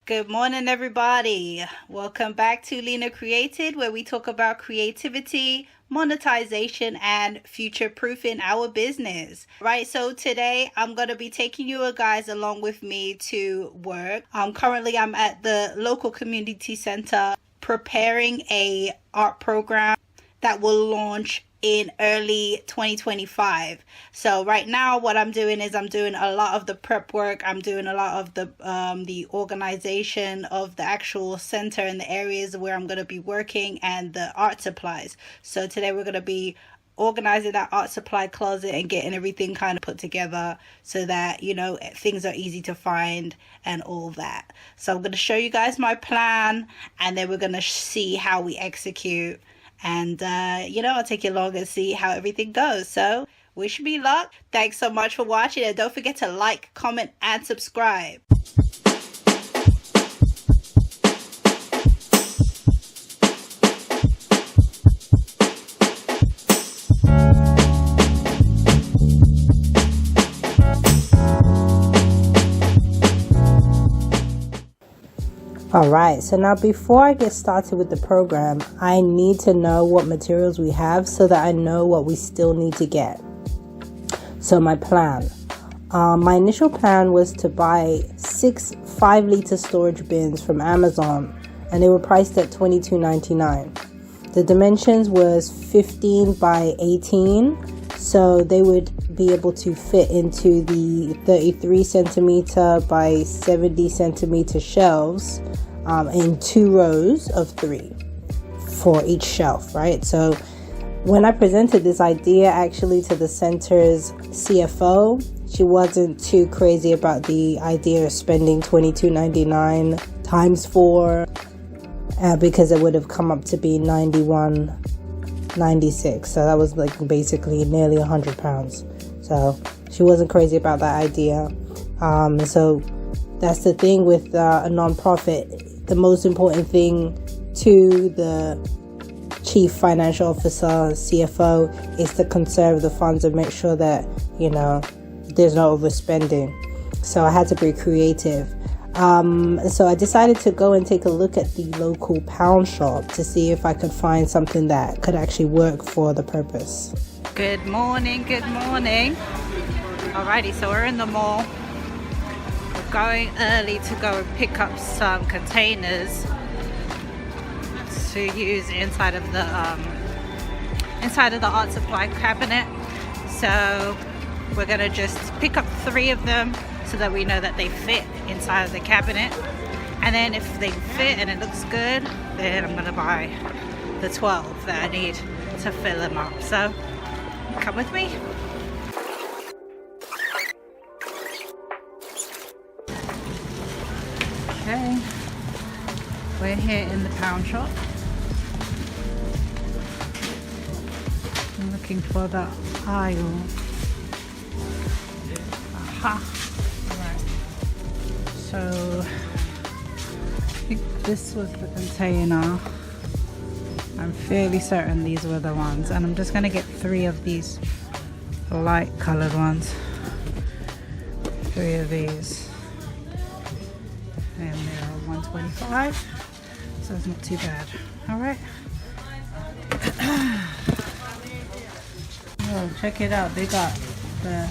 Good morning, everybody. Welcome back to LinaCreated, where we talk about creativity, monetization, and future-proofing our business. Right, so today I'm going to be taking you guys along with me to work. Currently, I'm at the local community center preparing a art program that will launch in early 2025. So right now what I'm doing is I'm doing a lot of the prep work. I'm doing a lot of the organization of the actual center and the areas where I'm going to be working and the art supplies. So today we're going to be organizing that art supply closet and getting everything kind of put together so that, you know, things are easy to find and all that. So I'm going to show you guys my plan, and then we're going to see how we execute. And, I'll take you along and see how everything goes. So wish me luck. Thanks so much for watching. And don't forget to like, comment, and subscribe. Alright, so now before I get started with the program, I need to know what materials we have so that I know what we still need to get. So my plan. My initial plan was to buy 6 5-liter storage bins from Amazon, and they were priced at $22.99. The dimensions was 15 by 18, so they would be able to fit into the 33 centimeter by 70 centimeter shelves in 2 rows of 3 for each shelf, right? So when I presented this idea actually to the center's CFO, she wasn't too crazy about the idea of spending $22.99 times 4 because it would have come up to be $91.96. So that was like basically nearly £100. So she wasn't crazy about that idea. So that's the thing with a non-profit. The most important thing to the chief financial officer, CFO, is to conserve the funds and make sure that, there's no overspending. So I had to be creative. So I decided to go and take a look at the local pound shop to see if I could find something that could actually work for the purpose. Good morning. Alrighty, so we're in the mall. We're going early to go and pick up some containers to use inside of the art supply cabinet. So we're gonna just pick up 3 of them so that we know that they fit inside of the cabinet. And then if they fit and it looks good, then I'm gonna buy the 12 that I need to fill them up. So come with me. Okay, we're here in the pound shop. I'm looking for the aisle. Aha. Right. So I think this was the container. I'm fairly certain these were the ones, and I'm just gonna get 3 of these light colored ones. 3 of these, and they're $125, so it's not too bad. All right. Oh, check it out! They got the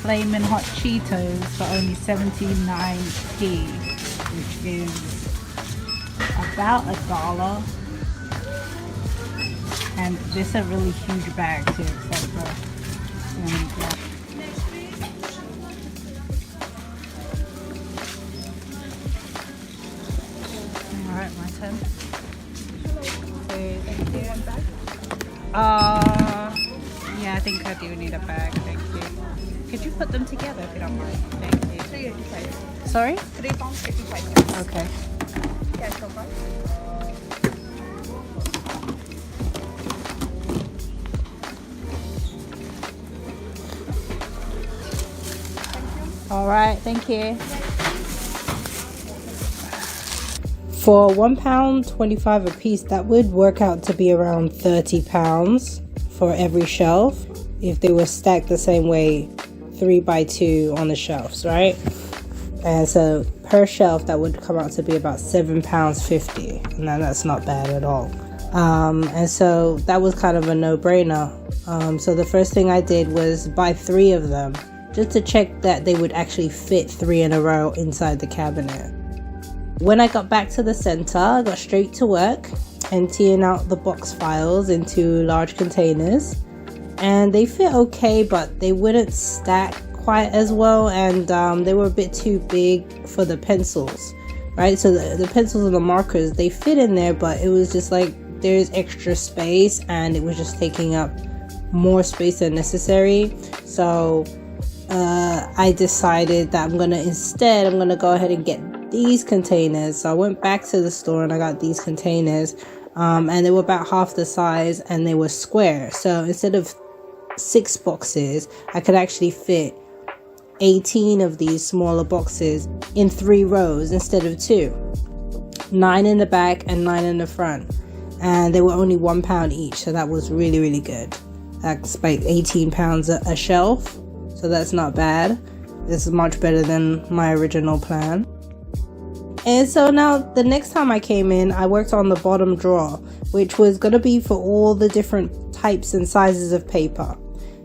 flaming hot Cheetos for only 79p, which is about $1. And this is a really huge bag too, so alright, my turn. Yeah, I think I do need a bag, thank you. Could you put them together if you don't mind? Thank you. Sorry? £3.55. Okay. Cash over. All right, thank you. For £1.25 a piece, that would work out to be around £30 for every shelf if they were stacked the same way, 3 by 2 on the shelves, right? And so per shelf, that would come out to be about £7.50. Now that's not bad at all. And so that was kind of a no-brainer. So the first thing I did was buy 3 of them, just to check that they would actually fit 3 in a row inside the cabinet. When I got back to the center, I got straight to work, emptying out the box files into large containers. And they fit okay, but they wouldn't stack quite as well, and they were a bit too big for the pencils, right? So the pencils and the markers, they fit in there, but it was just like there's extra space, and it was just taking up more space than necessary. So I decided that I'm gonna go ahead and get these containers. So I went back to the store and I got these containers, and they were about half the size, and they were square. So instead of 6 boxes, I could actually fit 18 of these smaller boxes in 3 rows instead of 2. 9 in the back and 9 in the front, and they were only £1 each, so that was really, really good. That's about £18 a shelf, so that's not bad. This is much better than my original plan. And so now the next time I came in, I worked on the bottom drawer, which was going to be for all the different types and sizes of paper.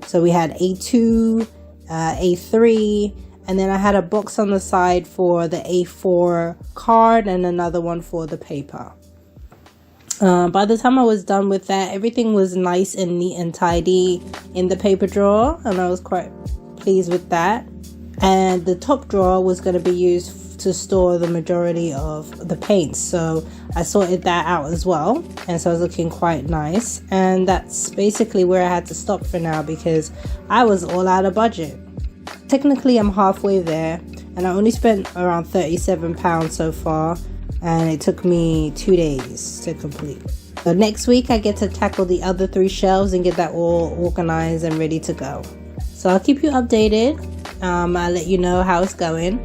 So we had A2, A3, and then I had a box on the side for the A4 card and another one for the paper. By the time I was done with that, everything was nice and neat and tidy in the paper drawer, and I was quite pleased with that. And the top drawer was going to be used to store the majority of the paints, so I sorted that out as well, and so I was looking quite nice. And that's basically where I had to stop for now, because I was all out of budget. Technically I'm halfway there, and I only spent around £37 so far, and it took me 2 days to complete. So next week I get to tackle the other 3 shelves and get that all organized and ready to go. So I'll keep you updated. I'll let you know how it's going.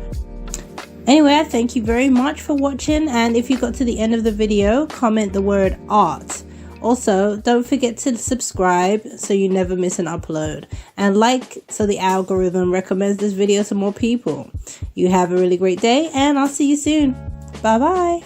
Anyway, I thank you very much for watching, and if you got to the end of the video, comment the word art. Also, don't forget to subscribe so you never miss an upload, and like so the algorithm recommends this video to more people. You have a really great day, and I'll see you soon. Bye bye.